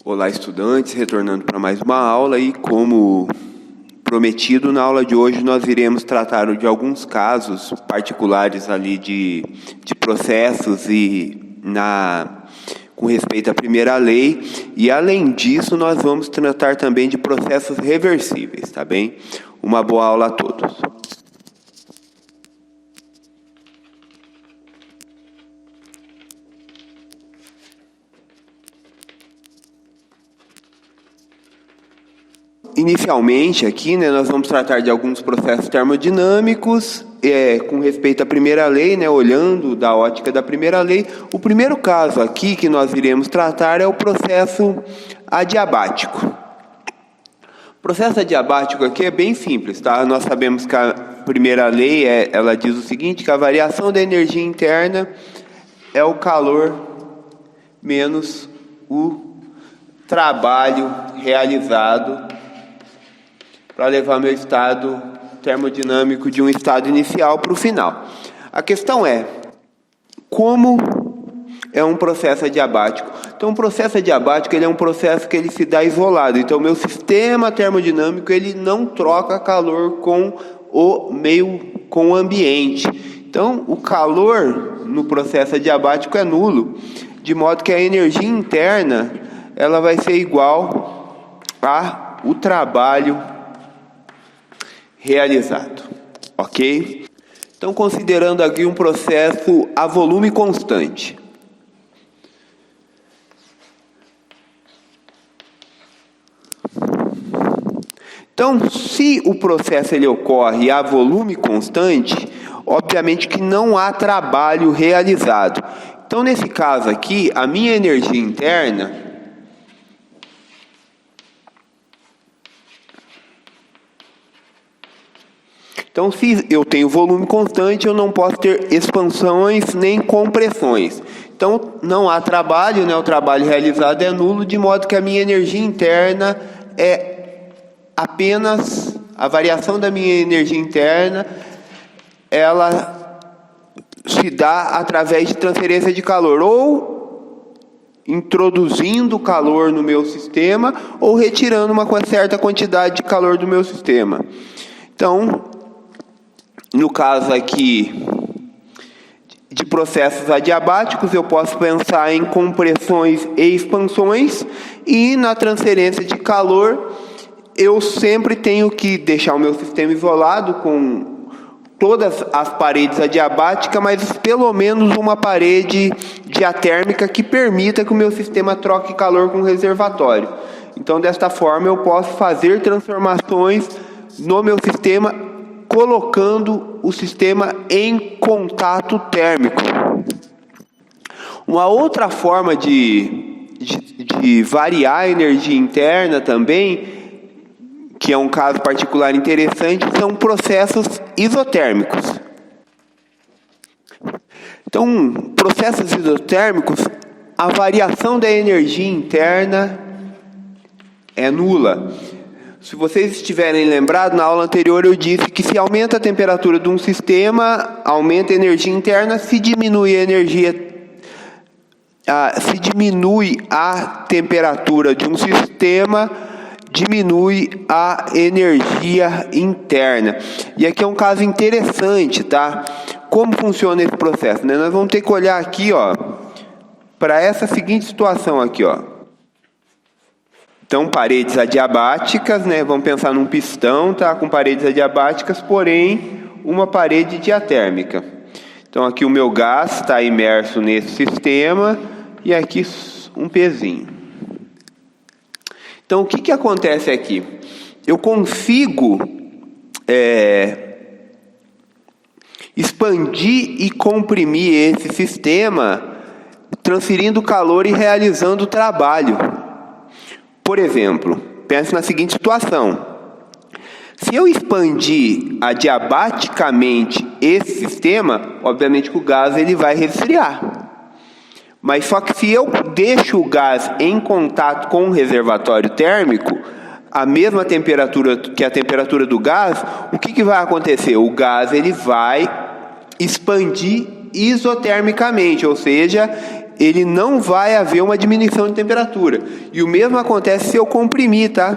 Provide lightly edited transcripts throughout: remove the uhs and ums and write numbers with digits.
Olá, estudantes, retornando para mais uma aula e como prometido, na aula de hoje nós iremos tratar de alguns casos particulares ali de processos com respeito à primeira lei, e além disso nós vamos tratar também de processos reversíveis, tá bem? Uma boa aula a todos. Inicialmente aqui, nós vamos tratar de alguns processos termodinâmicos, com respeito à primeira lei, olhando da ótica da primeira lei. O primeiro caso aqui que nós iremos tratar é o processo adiabático. O processo adiabático aqui é bem simples, tá? Nós sabemos que a primeira lei, ela diz o seguinte, que a variação da energia interna é o calor menos o trabalho realizado para levar meu estado termodinâmico de um estado inicial para o final. A questão é, como é um processo adiabático? Então, um processo adiabático ele é um processo que ele se dá isolado. Então, meu sistema termodinâmico ele não troca calor com o meio, com o ambiente. Então, o calor no processo adiabático é nulo, de modo que a energia interna ela vai ser igual ao trabalho realizado, ok? Então, considerando aqui um processo a volume constante. Então, se o processo ele ocorre a volume constante, obviamente que não há trabalho realizado. Então, nesse caso aqui, a minha energia interna então, se eu tenho volume constante, eu não posso ter expansões nem compressões. Então, não há trabalho, o trabalho realizado é nulo, de modo que a minha energia interna é apenas, a variação da minha energia interna, ela se dá através de transferência de calor, ou introduzindo calor no meu sistema, ou retirando uma certa quantidade de calor do meu sistema. Então, no caso aqui de processos adiabáticos, eu posso pensar em compressões e expansões, e na transferência de calor, eu sempre tenho que deixar o meu sistema isolado com todas as paredes adiabáticas, mas pelo menos uma parede diatérmica que permita que o meu sistema troque calor com o reservatório. Então, desta forma, eu posso fazer transformações no meu sistema, colocando o sistema em contato térmico. Uma outra forma de variar a energia interna também, que é um caso particular interessante, são processos isotérmicos. Então, processos isotérmicos, a variação da energia interna é nula. Se vocês estiverem lembrados, na aula anterior eu disse que se aumenta a temperatura de um sistema, aumenta a energia interna, se diminui a temperatura de um sistema, diminui a energia interna. E aqui é um caso interessante, tá? Como funciona esse processo, Nós vamos ter que olhar aqui, para essa seguinte situação aqui, Então, paredes adiabáticas, Vamos pensar num pistão, tá? Com paredes adiabáticas, porém, uma parede diatérmica. Então, aqui o meu gás está imerso nesse sistema e aqui um pezinho. Então, o que acontece aqui? Eu consigo expandir e comprimir esse sistema, transferindo calor e realizando trabalho. Por exemplo, pense na seguinte situação. Se eu expandir adiabaticamente esse sistema, obviamente que o gás ele vai resfriar. Mas só que se eu deixo o gás em contato com o reservatório térmico, a mesma temperatura que a temperatura do gás, o que vai acontecer? O gás ele vai expandir isotermicamente, ou seja, ele não vai haver uma diminuição de temperatura. E o mesmo acontece se eu comprimir, tá?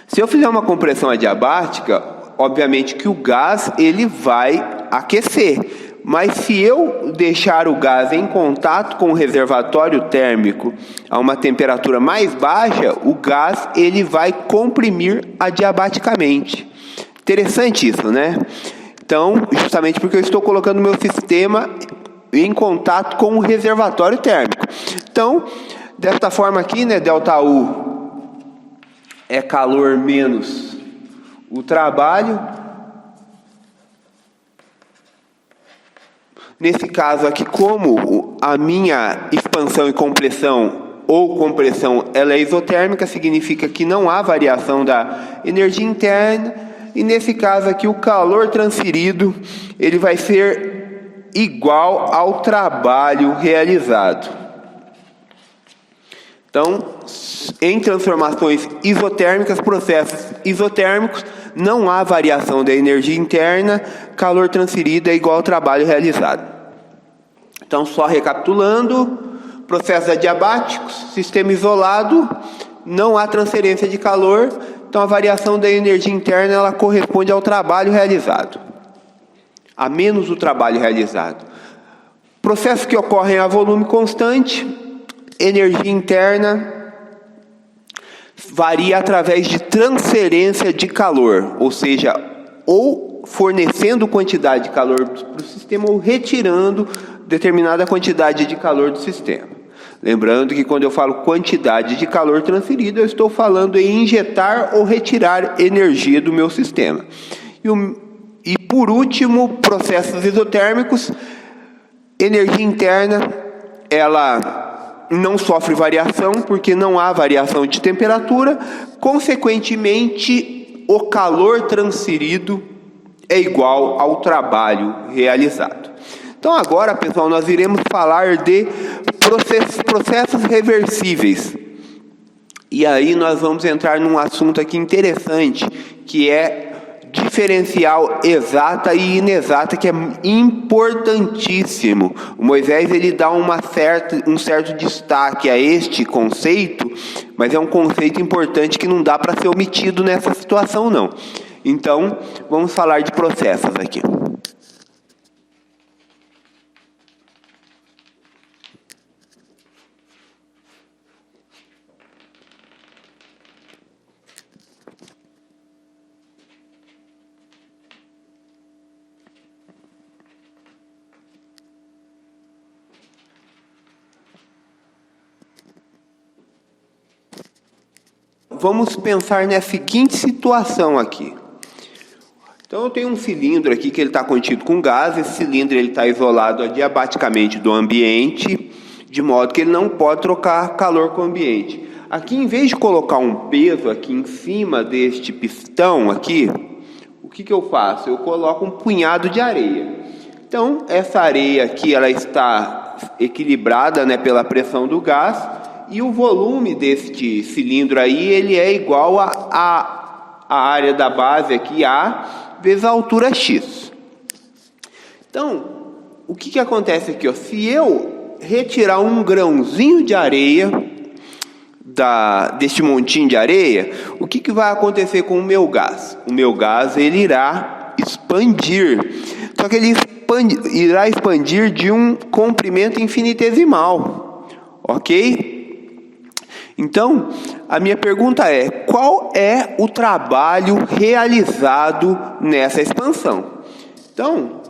Se eu fizer uma compressão adiabática, obviamente que o gás ele vai aquecer. Mas se eu deixar o gás em contato com o reservatório térmico a uma temperatura mais baixa, o gás ele vai comprimir adiabaticamente. Interessante isso, né? Então, justamente porque eu estou colocando o meu sistema em contato com o reservatório térmico. Então, desta forma aqui, né, ΔU é calor menos o trabalho. Nesse caso aqui, como a minha expansão e compressão ou compressão ela é isotérmica, significa que não há variação da energia interna. E nesse caso aqui, o calor transferido ele vai ser igual ao trabalho realizado. Então, em transformações isotérmicas, processos isotérmicos, não há variação da energia interna, calor transferido é igual ao trabalho realizado. Então, só recapitulando, processos adiabáticos, sistema isolado, não há transferência de calor, então a variação da energia interna ela corresponde ao trabalho realizado, a menos o trabalho realizado. Processos que ocorrem a volume constante, energia interna varia através de transferência de calor, ou seja, ou fornecendo quantidade de calor para o sistema ou retirando determinada quantidade de calor do sistema. Lembrando que quando eu falo quantidade de calor transferido, eu estou falando em injetar ou retirar energia do meu sistema. E por último, processos isotérmicos, energia interna, ela não sofre variação, porque não há variação de temperatura, consequentemente, o calor transferido é igual ao trabalho realizado. Então agora, pessoal, nós iremos falar de processos reversíveis. E aí nós vamos entrar num assunto aqui interessante, que é diferencial exata e inexata, que é importantíssimo. O Moisés ele dá um certo destaque a este conceito, mas é um conceito importante que não dá para ser omitido nessa situação, não. Então, vamos falar de processos aqui. Vamos pensar na seguinte situação aqui. Então eu tenho um cilindro aqui que ele está contido com gás. Esse cilindro ele está isolado adiabaticamente do ambiente, de modo que ele não pode trocar calor com o ambiente. Aqui, em vez de colocar um peso aqui em cima deste pistão aqui, o que eu faço? Eu coloco um punhado de areia. Então essa areia aqui ela está equilibrada, né, pela pressão do gás. E o volume deste cilindro aí, ele é igual a área da base aqui, A, vezes a altura X. Então, o que acontece aqui? Ó? Se eu retirar um grãozinho de areia deste montinho de areia, o que vai acontecer com o meu gás? O meu gás ele irá expandir. Só que ele irá expandir de um comprimento infinitesimal. Ok? Então, a minha pergunta é, qual é o trabalho realizado nessa expansão? Então,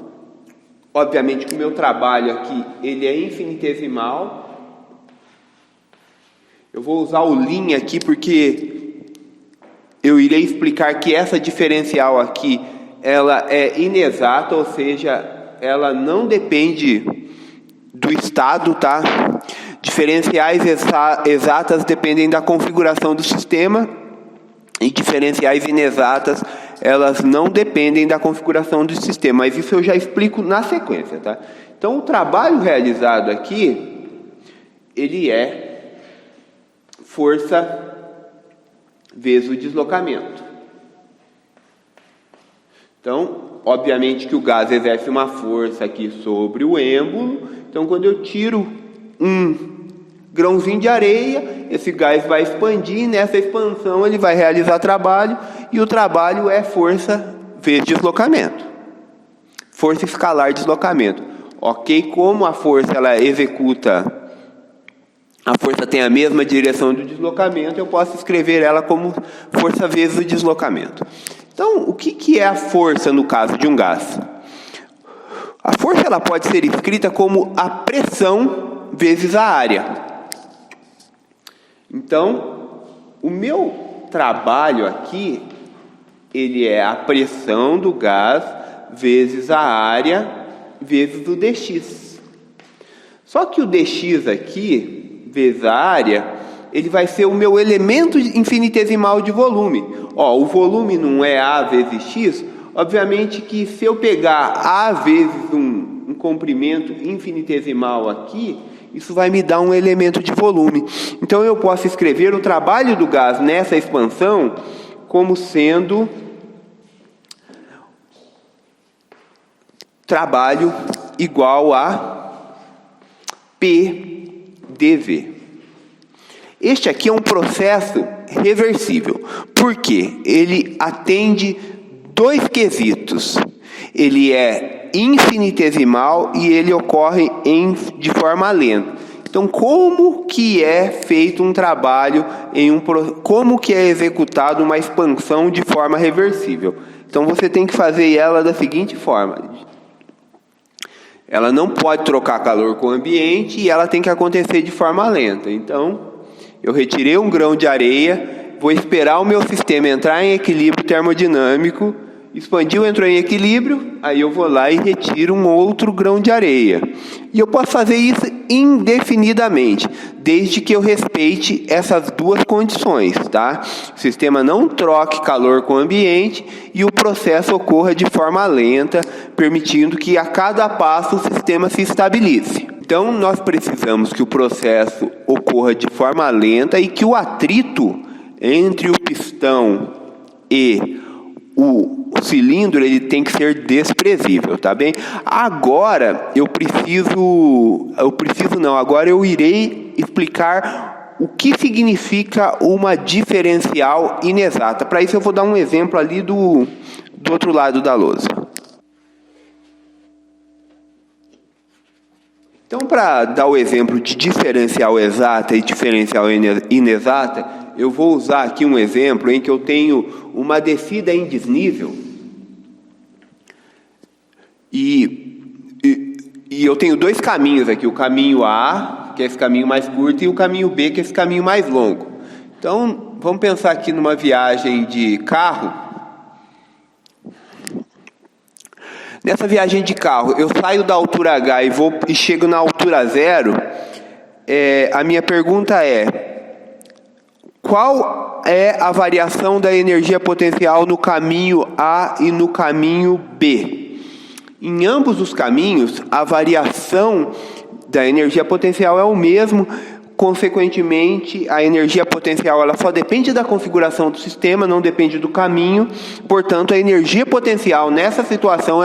obviamente que o meu trabalho aqui, ele é infinitesimal. Eu vou usar o linha aqui porque eu irei explicar que essa diferencial aqui, ela é inexata, ou seja, ela não depende do estado, tá? Diferenciais exatas dependem da configuração do sistema e diferenciais inexatas, elas não dependem da configuração do sistema, mas isso eu já explico na sequência, tá? Então, o trabalho realizado aqui, ele é força vezes o deslocamento. Então, obviamente que o gás exerce uma força aqui sobre o êmbolo, então quando eu tiro um grãozinho de areia, esse gás vai expandir, nessa expansão ele vai realizar trabalho, e o trabalho é força vezes deslocamento. Força escalar de deslocamento. Ok, como a força ela executa, a força tem a mesma direção do deslocamento, eu posso escrever ela como força vezes o deslocamento. Então, o que é a força no caso de um gás? A força ela pode ser escrita como a pressão vezes a área. Então, o meu trabalho aqui, ele é a pressão do gás vezes a área vezes o dx. Só que o dx aqui, vezes a área, ele vai ser o meu elemento infinitesimal de volume. Ó, o volume não é A vezes X, obviamente que se eu pegar A vezes um comprimento infinitesimal aqui, isso vai me dar um elemento de volume. Então eu posso escrever o trabalho do gás nessa expansão como sendo trabalho igual a PdV. Este aqui é um processo reversível, porque ele atende dois quesitos. Ele é infinitesimal e ele ocorre de forma lenta. Então, como que é feito um trabalho como que é executado uma expansão de forma reversível? Então, você tem que fazer ela da seguinte forma: ela não pode trocar calor com o ambiente e ela tem que acontecer de forma lenta. Então, eu retirei um grão de areia, vou esperar o meu sistema entrar em equilíbrio termodinâmico, expandiu, entrou em equilíbrio, aí eu vou lá e retiro um outro grão de areia. E eu posso fazer isso indefinidamente, desde que eu respeite essas duas condições, tá? O sistema não troque calor com o ambiente e o processo ocorra de forma lenta, permitindo que a cada passo o sistema se estabilize. Então, nós precisamos que o processo ocorra de forma lenta e que o atrito entre o pistão e o cilindro ele tem que ser desprezível, tá bem? Agora agora eu irei explicar o que significa uma diferencial inexata. Para isso eu vou dar um exemplo ali do outro lado da lousa. Então, para dar o exemplo de diferencial exata e diferencial inexata, eu vou usar aqui um exemplo em que eu tenho uma descida em desnível e eu tenho dois caminhos aqui, o caminho A, que é esse caminho mais curto, e o caminho B, que é esse caminho mais longo. Então, vamos pensar aqui numa viagem de carro. Nessa viagem de carro, eu saio da altura H e chego na altura 0. A minha pergunta é: qual é a variação da energia potencial no caminho A e no caminho B? Em ambos os caminhos, a variação da energia potencial é o mesmo. Consequentemente, a energia potencial ela só depende da configuração do sistema, não depende do caminho. Portanto, a energia potencial nessa situação,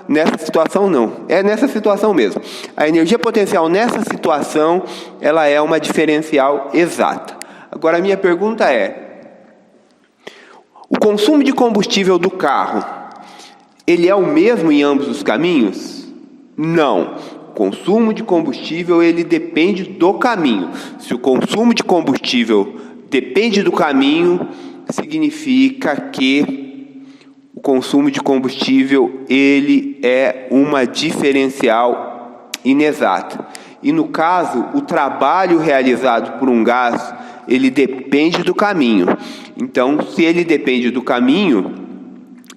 nessa situação mesmo. A energia potencial nessa situação, ela é uma diferencial exata. Agora, a minha pergunta é: o consumo de combustível do carro, ele é o mesmo em ambos os caminhos? Não. O consumo de combustível ele depende do caminho. Se o consumo de combustível depende do caminho, significa que o consumo de combustível ele é uma diferencial inexata. E no caso, o trabalho realizado por um gás, ele depende do caminho. Então, se ele depende do caminho,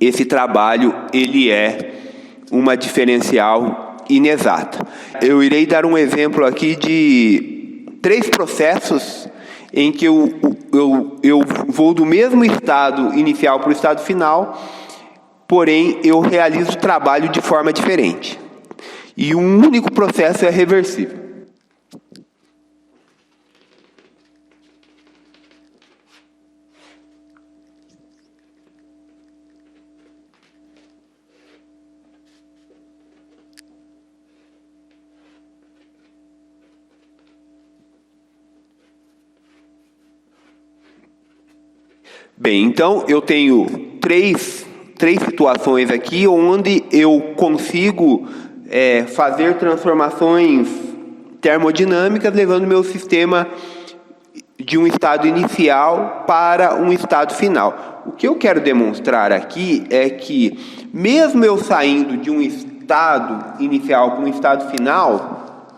esse trabalho ele é uma diferencial inexata. Eu irei dar um exemplo aqui de 3 processos em que eu vou do mesmo estado inicial para o estado final, porém eu realizo o trabalho de forma diferente. E um único processo é reversível. Bem, então eu tenho três situações aqui onde eu consigo fazer transformações termodinâmicas, levando meu sistema de um estado inicial para um estado final. O que eu quero demonstrar aqui é que, mesmo eu saindo de um estado inicial para um estado final,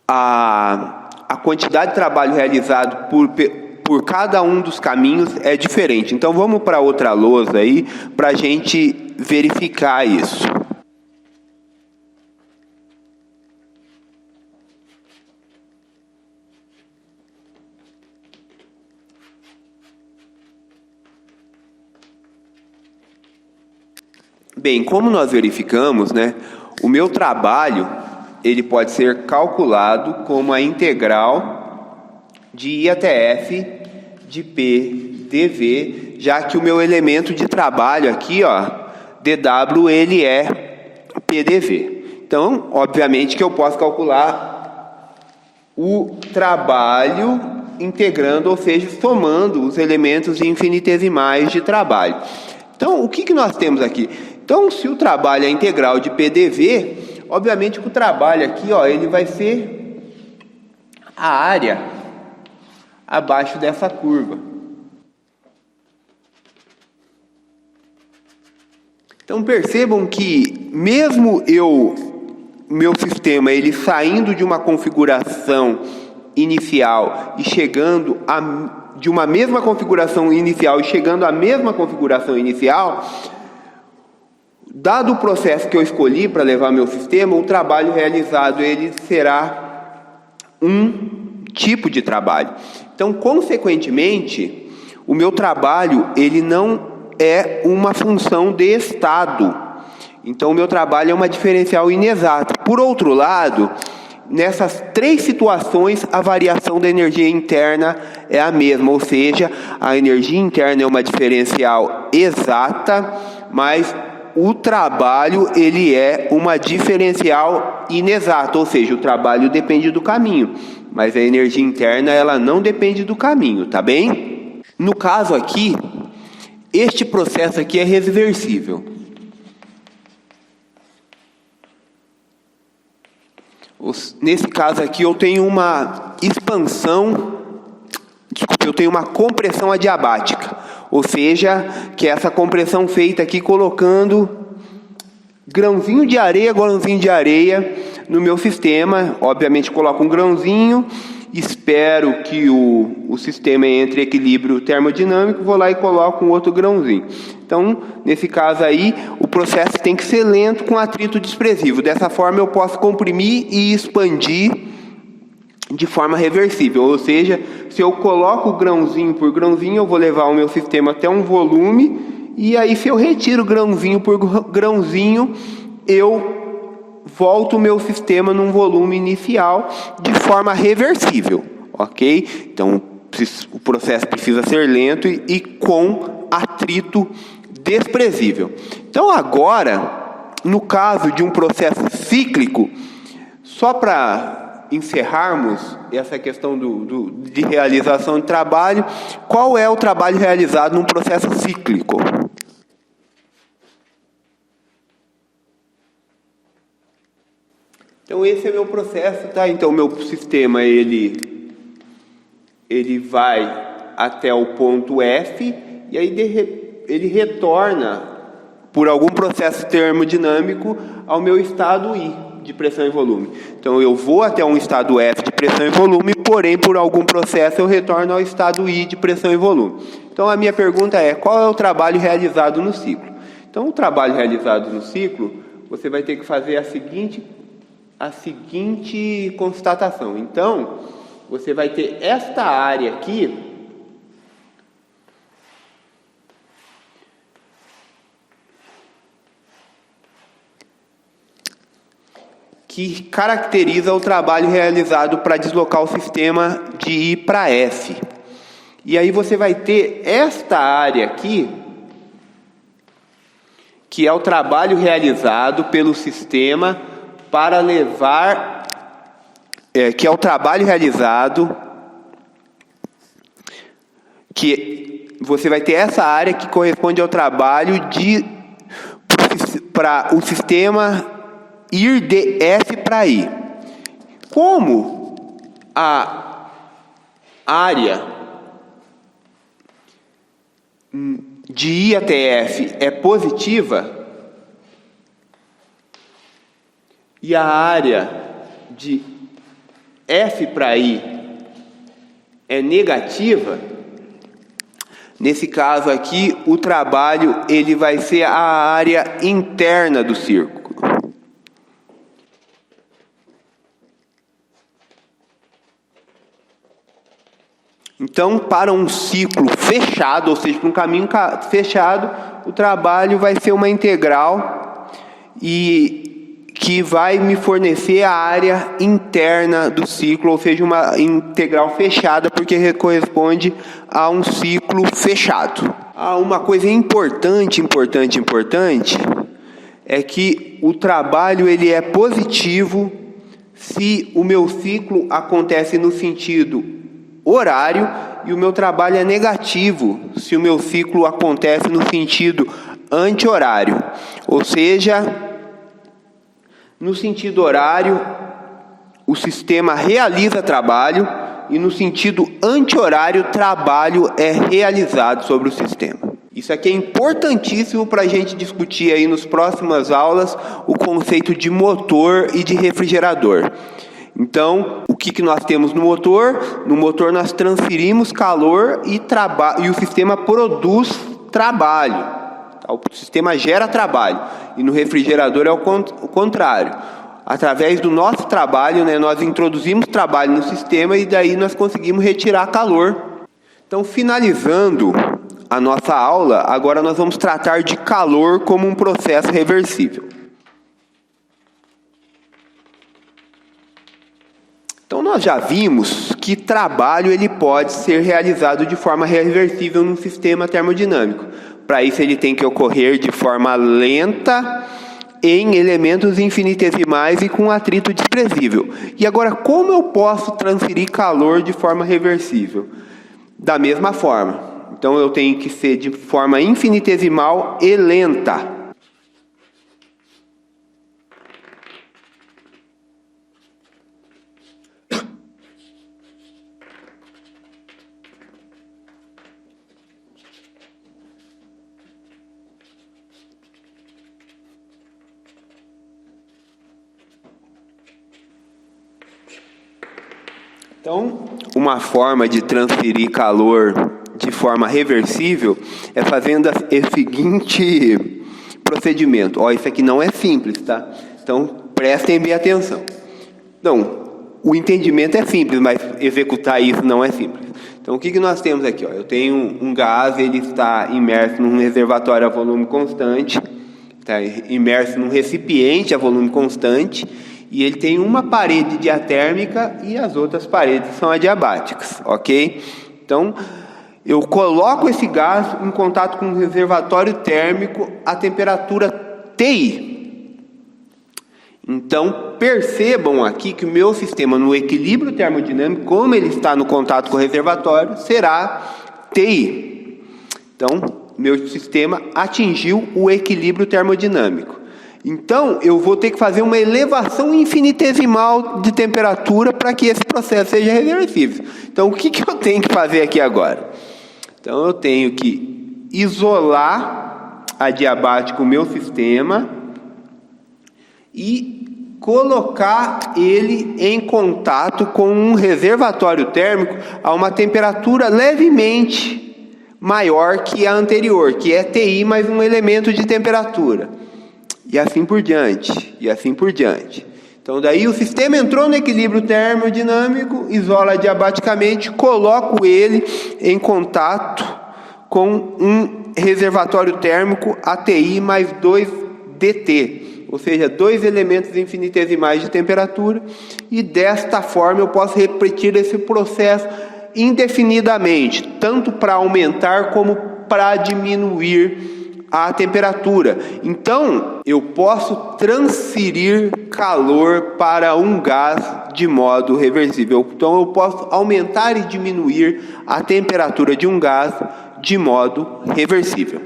a quantidade de trabalho realizado por cada um dos caminhos é diferente. Então vamos para outra lousa aí para a gente verificar isso. Bem, como nós verificamos, o meu trabalho ele pode ser calculado como a integral de I até F de P dV, já que o meu elemento de trabalho aqui, dW, ele é PDV. Então, obviamente que eu posso calcular o trabalho integrando, ou seja, somando os elementos infinitesimais de trabalho. Então, o que nós temos aqui? Então, se o trabalho é integral de PDV, obviamente que o trabalho aqui, ele vai ser a área abaixo dessa curva. Então, percebam que mesmo meu sistema ele saindo de uma configuração inicial e chegando de uma mesma configuração inicial e chegando à mesma configuração inicial, dado o processo que eu escolhi para levar meu sistema, o trabalho realizado ele será um tipo de trabalho. Então, consequentemente, o meu trabalho ele não é uma função de estado. Então, o meu trabalho é uma diferencial inexata. Por outro lado, nessas três situações, a variação da energia interna é a mesma, ou seja, a energia interna é uma diferencial exata, mas o trabalho ele é uma diferencial inexata, ou seja, o trabalho depende do caminho, mas a energia interna ela não depende do caminho, tá bem? No caso aqui, este processo aqui é reversível. Nesse caso aqui eu tenho uma compressão adiabática, ou seja, que é essa compressão feita aqui colocando grãozinho de areia no meu sistema. Obviamente coloco um grãozinho, espero que o sistema entre em equilíbrio termodinâmico, vou lá e coloco um outro grãozinho. Então, nesse caso aí, o processo tem que ser lento com atrito desprezível. Dessa forma eu posso comprimir e expandir de forma reversível, ou seja, se eu coloco grãozinho por grãozinho, eu vou levar o meu sistema até um volume, e aí se eu retiro grãozinho por grãozinho, eu volto o meu sistema num volume inicial de forma reversível, ok? Então, o processo precisa ser lento e com atrito desprezível. Então, agora, no caso de um processo cíclico, só para encerrarmos essa questão de realização de trabalho, qual é o trabalho realizado num processo cíclico? Então esse é meu processo, tá? Então meu sistema ele vai até o ponto F e aí ele retorna por algum processo termodinâmico ao meu estado I de pressão e volume. Então eu vou até um estado F de pressão e volume, porém por algum processo eu retorno ao estado I de pressão e volume. Então a minha pergunta é: qual é o trabalho realizado no ciclo? Então o trabalho realizado no ciclo, você vai ter que fazer a seguinte constatação. Então você vai ter esta área aqui que caracteriza o trabalho realizado para deslocar o sistema de I para F. E aí você vai ter esta área aqui, que é o trabalho realizado pelo sistema para levar, que você vai ter essa área que corresponde ao trabalho para o sistema ir de F para I. Como a área de I até F é positiva e a área de F para I é negativa, nesse caso aqui o trabalho ele vai ser a área interna do círculo. Então, para um ciclo fechado, ou seja, para um caminho fechado, o trabalho vai ser uma integral e que vai me fornecer a área interna do ciclo, ou seja, uma integral fechada, porque corresponde a um ciclo fechado. Uma coisa importante é que o trabalho ele é positivo se o meu ciclo acontece no sentido horário e o meu trabalho é negativo se o meu ciclo acontece no sentido anti-horário. Ou seja, no sentido horário, o sistema realiza trabalho e no sentido anti-horário, trabalho é realizado sobre o sistema. Isso aqui é importantíssimo para a gente discutir aí nas próximas aulas o conceito de motor e de refrigerador. Então, o que nós temos no motor? No motor nós transferimos calor e o sistema produz trabalho. O sistema gera trabalho. E no refrigerador é o contrário. Através do nosso trabalho, nós introduzimos trabalho no sistema e daí nós conseguimos retirar calor. Então, finalizando a nossa aula, agora nós vamos tratar de calor como um processo reversível. Então nós já vimos que trabalho ele pode ser realizado de forma reversível num sistema termodinâmico. Para isso ele tem que ocorrer de forma lenta, em elementos infinitesimais e com atrito desprezível. E agora, como eu posso transferir calor de forma reversível? Da mesma forma. Então eu tenho que ser de forma infinitesimal e lenta. Então, uma forma de transferir calor de forma reversível é fazendo o seguinte procedimento. Isso aqui não é simples, tá? Então, prestem bem atenção. Então, o entendimento é simples, mas executar isso não é simples. Então, o que nós temos aqui? Eu tenho um gás, ele está imerso num reservatório a volume constante, está imerso num recipiente a volume constante, e ele tem uma parede diatérmica e as outras paredes são adiabáticas, ok? Então, eu coloco esse gás em contato com um reservatório térmico a temperatura TI. Então, percebam aqui que o meu sistema no equilíbrio termodinâmico, como ele está no contato com o reservatório, será TI. Então, meu sistema atingiu o equilíbrio termodinâmico. Então, eu vou ter que fazer uma elevação infinitesimal de temperatura para que esse processo seja reversível. Então, o que eu tenho que fazer aqui agora? Então, eu tenho que isolar adiabático o meu sistema e colocar ele em contato com um reservatório térmico a uma temperatura levemente maior que a anterior, que é TI mais um elemento de temperatura. E assim por diante, Então daí o sistema entrou no equilíbrio termodinâmico, isola adiabaticamente, coloco ele em contato com um reservatório térmico ATI mais 2 DT, ou seja, 2 elementos infinitesimais de temperatura, e desta forma eu posso repetir esse processo indefinidamente, tanto para aumentar como para diminuir a temperatura. Então, eu posso transferir calor para um gás de modo reversível. Então, eu posso aumentar e diminuir a temperatura de um gás de modo reversível.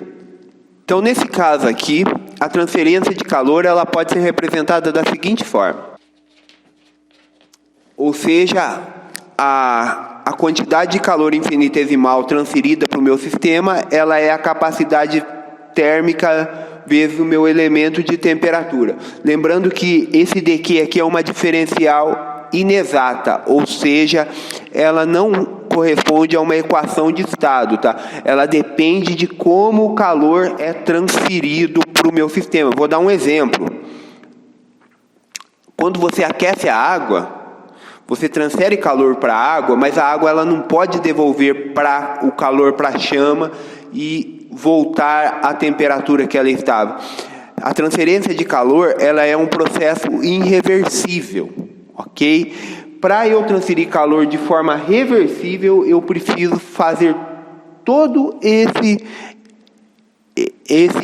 Então, nesse caso aqui, a transferência de calor ela pode ser representada da seguinte forma. Ou seja, a quantidade de calor infinitesimal transferida para o meu sistema, ela é a capacidade térmica vezes o meu elemento de temperatura. Lembrando que esse dq aqui é uma diferencial inexata, ou seja, ela não corresponde a uma equação de estado, tá? Ela depende de como o calor é transferido para o meu sistema. Vou dar um exemplo. Quando você aquece a água, você transfere calor para a água, mas a água ela não pode devolver o calor para a chama e voltar à temperatura que ela estava. A transferência de calor ela é um processo irreversível, ok? Para eu transferir calor de forma reversível, eu preciso fazer todo esse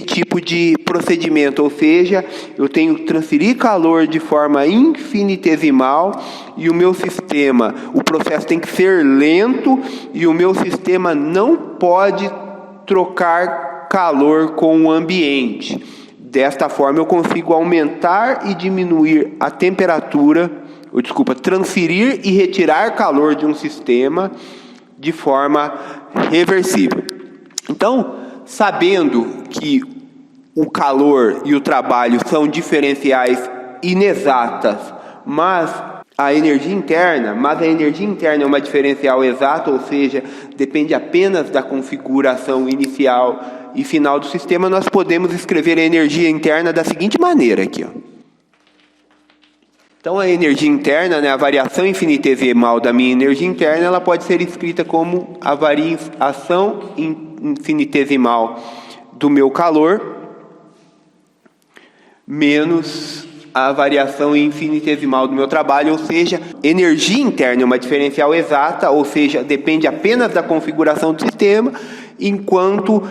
tipo de procedimento, ou seja, eu tenho que transferir calor de forma infinitesimal e o meu sistema, o processo tem que ser lento e o meu sistema não pode trocar calor com o ambiente. Desta forma eu consigo aumentar e diminuir a temperatura, transferir e retirar calor de um sistema de forma reversível. Então, sabendo que o calor e o trabalho são diferenciais inexatas, mas a energia interna é uma diferencial exata, ou seja, depende apenas da configuração inicial e final do sistema, nós podemos escrever a energia interna da seguinte maneira aqui, ó. Então a energia interna, a variação infinitesimal da minha energia interna, ela pode ser escrita como a variação infinitesimal do meu calor menos a variação infinitesimal do meu trabalho, ou seja, energia interna é uma diferencial exata, ou seja, depende apenas da configuração do sistema, enquanto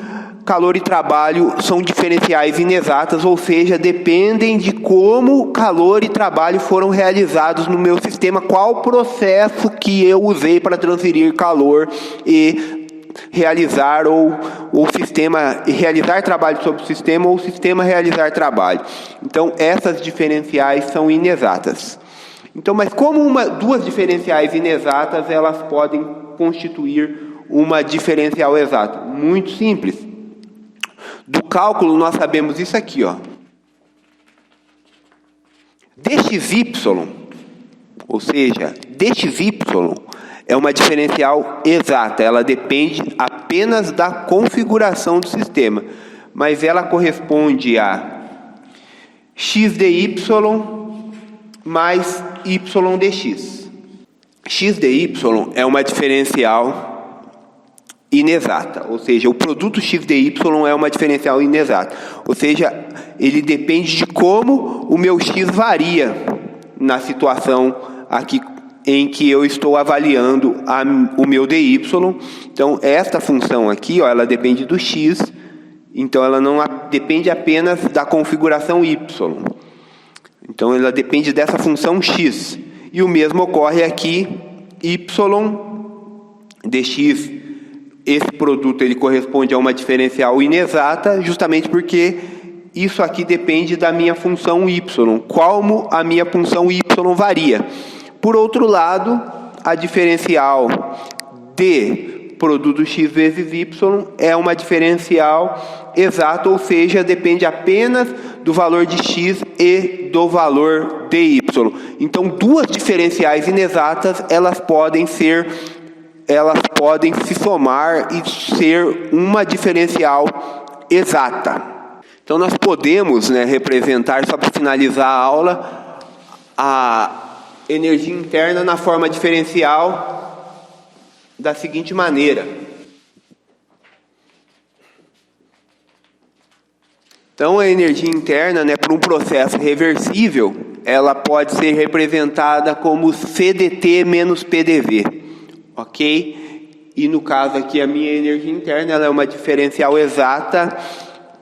calor e trabalho são diferenciais inexatas, ou seja, dependem de como calor e trabalho foram realizados no meu sistema, qual processo que eu usei para transferir calor e realizar o sistema realizar trabalho sobre o sistema ou o sistema realizar trabalho. Então, essas diferenciais são inexatas. Então, mas como duas diferenciais inexatas, elas podem constituir uma diferencial exata? Muito simples. Do cálculo nós sabemos isso aqui, ó. dxy, ou seja, dxy é uma diferencial exata, ela depende apenas da configuração do sistema, mas ela corresponde a xdy mais ydx. xdy é uma diferencial inexata, ou seja, o produto xdy é uma diferencial inexata, ou seja, ele depende de como o meu x varia na situação aqui em que eu estou avaliando o meu dy. Então, esta função aqui, ó, ela depende do x, então ela não depende apenas da configuração y. Então, ela depende dessa função x. E o mesmo ocorre aqui, y dx, esse produto ele corresponde a uma diferencial inexata, justamente porque isso aqui depende da minha função y, como a minha função y varia. Por outro lado, a diferencial de produto x vezes y é uma diferencial exata, ou seja, depende apenas do valor de x e do valor de y. Então, duas diferenciais inexatas, elas podem se somar e ser uma diferencial exata. Então, nós podemos, representar, só para finalizar a aula, a energia interna na forma diferencial da seguinte maneira. Então, a energia interna, para um processo reversível, ela pode ser representada como CDT menos PDV, ok? E no caso aqui, a minha energia interna ela é uma diferencial exata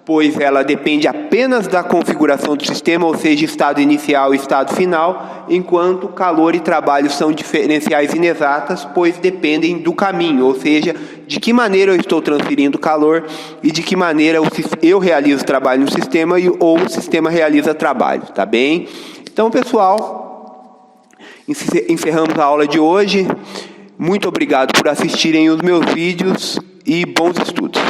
pois ela depende apenas da configuração do sistema, ou seja, estado inicial e estado final, enquanto calor e trabalho são diferenciais inexatas, pois dependem do caminho, ou seja, de que maneira eu estou transferindo calor e de que maneira eu realizo trabalho no sistema ou o sistema realiza trabalho, tá bem? Então, pessoal, encerramos a aula de hoje. Muito obrigado por assistirem os meus vídeos e bons estudos.